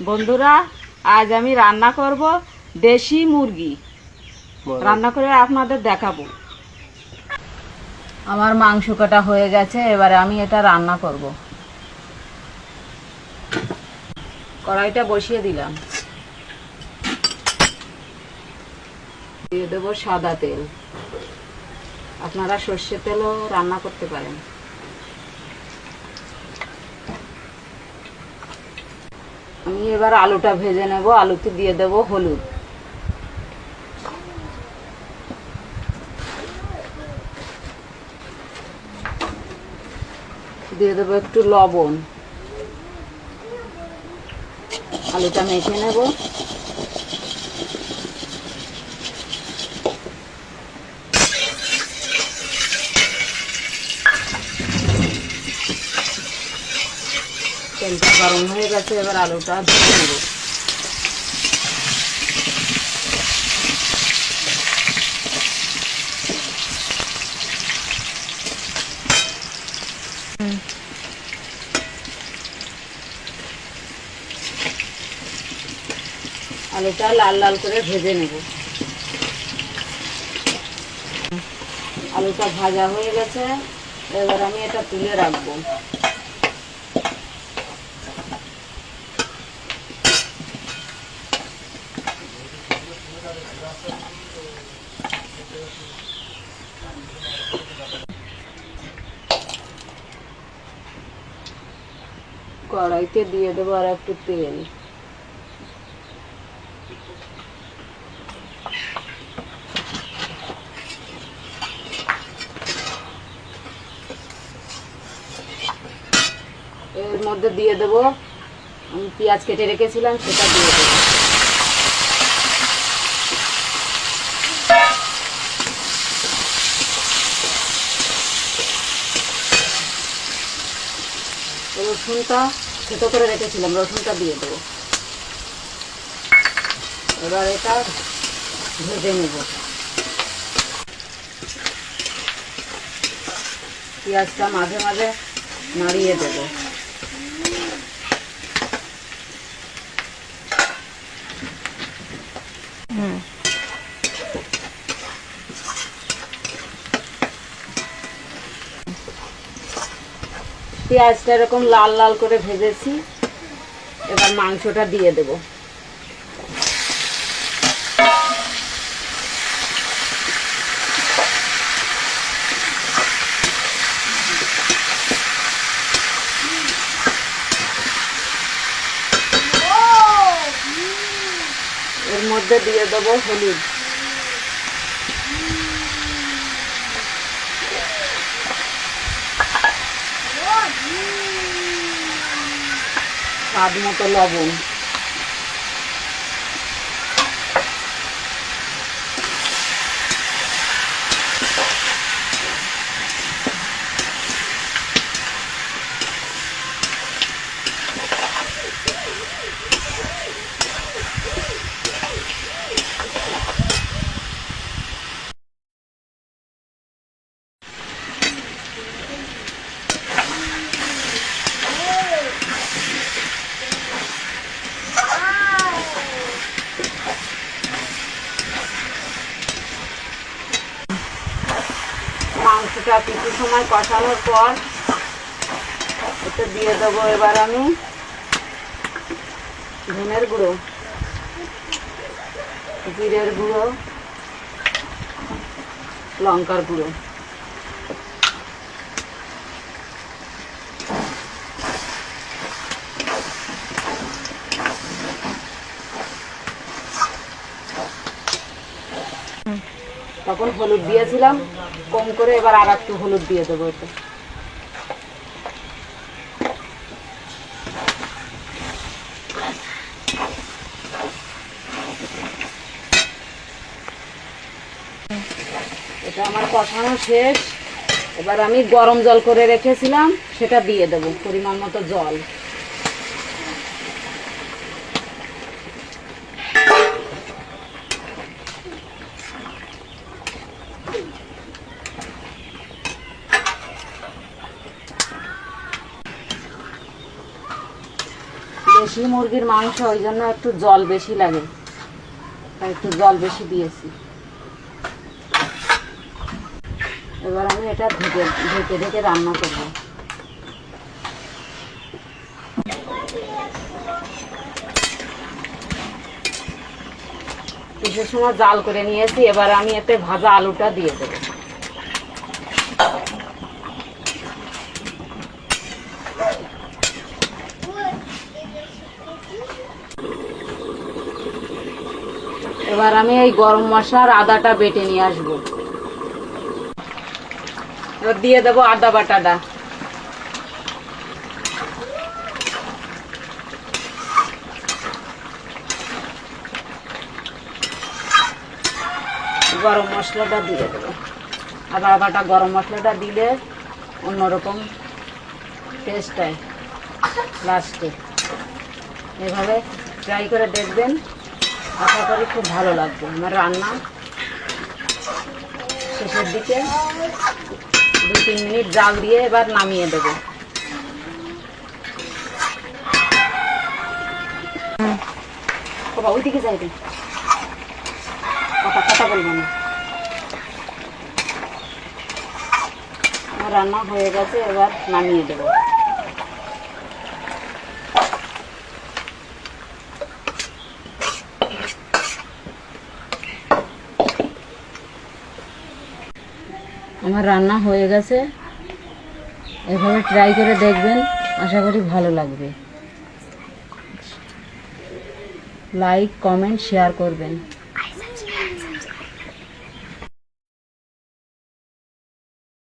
বন্ধুরা, আজ আমি রান্না করব দেশি মুরগি। রান্না করে আপনাদের দেখাবো। আমার মাংস কাটা হয়ে গেছে, এবারে আমি এটা রান্না করব। কড়াইটা বসিয়ে দিলাম, দিয়ে দেবো সাদা তেল। আপনারা সর্ষের তেলও রান্না করতে পারেন। আমি এবার আলুটা ভেজে নেব। আলুতে দিয়ে দেব হলুদ, দিয়ে দেবো একটু লবণ। আলুটা মেখে নেব। তেলটা গরম হয়ে গেছে, এবার আলুটা ভেজে নেব। আলুটা লাল লাল করে ভেজে নেব। আলুটা ভাজা হয়ে গেছে, এবার আমি এটা তুলে রাখবো। কড়াইতে দিয়ে দেবো আর একটু তেল। এর মধ্যে দিয়ে দেবো আমি পেঁয়াজ কেটে রেখেছিলাম, সেটা দিয়ে দেবো। রসুনটা ছোটো করে রেখেছিলাম, রসুনটা দিয়ে দেবো। এবার এটা ভেজে নেব। পেঁয়াজটা মাঝে মাঝে নাড়িয়ে দেবো। পেঁয়াজটা এরকম লাল লাল করে ভেজেছি, এবার মাংসটা দিয়ে দেব। এর মধ্যে দিয়ে দেব হলুদ, স্বাদ মতো লবণ। মাংসটা কিছু সময় কষানোর পর এতে দিয়ে দেবো এবার আমি ধনের গুঁড়ো, জিরের গুঁড়ো, লঙ্কার গুঁড়ো। তখন হলুদ দিয়েছিলাম কম করে, এবার আর একটু হলুদ দিয়ে দেবো। এটা এটা আমার কষানো শেষ। এবার আমি গরম জল করে রেখেছিলাম, সেটা দিয়ে দেবো, পরিমাণ মতো জল। দেশি মুরগির মাংস, ওই জন্য একটু জল বেশি লাগে, তাই একটু জল বেশি দিয়েছি। এবার আমি এটা ঢেকে ঢেকে ঢেকে রান্না করব। কিছু সময় জাল করে নিয়েছি, এবার আমি এতে ভাজা আলুটা দিয়ে দেবো। এবার আমি এই গরম মশলার আদাটা বেটে নিয়ে আসবো। এবার দিয়ে দেবো আদা বাটাটা। গরম মশলাটা দিয়ে দেবো। আদা বাটা গরম মশলাটা দিলে অন্যরকম টেস্ট হয় লাস্টে। এভাবে ট্রাই করে দেখবেন, আশা করি খুব ভালো লাগবে। আমার রান্না শেষের দিকে 2-3 মিনিট জাল দিয়ে এবার নামিয়ে দেবো। ওইদিকে যাইবে, কথা কথা বলবো না। আমার রান্না হয়ে গেছে, এবার নামিয়ে দেবো। আমার রান্না হয়ে গেছে, এভাবে ট্রাই করে দেখবেন, আশা করি ভালো লাগবে। লাইক, কমেন্ট, শেয়ার করবেন।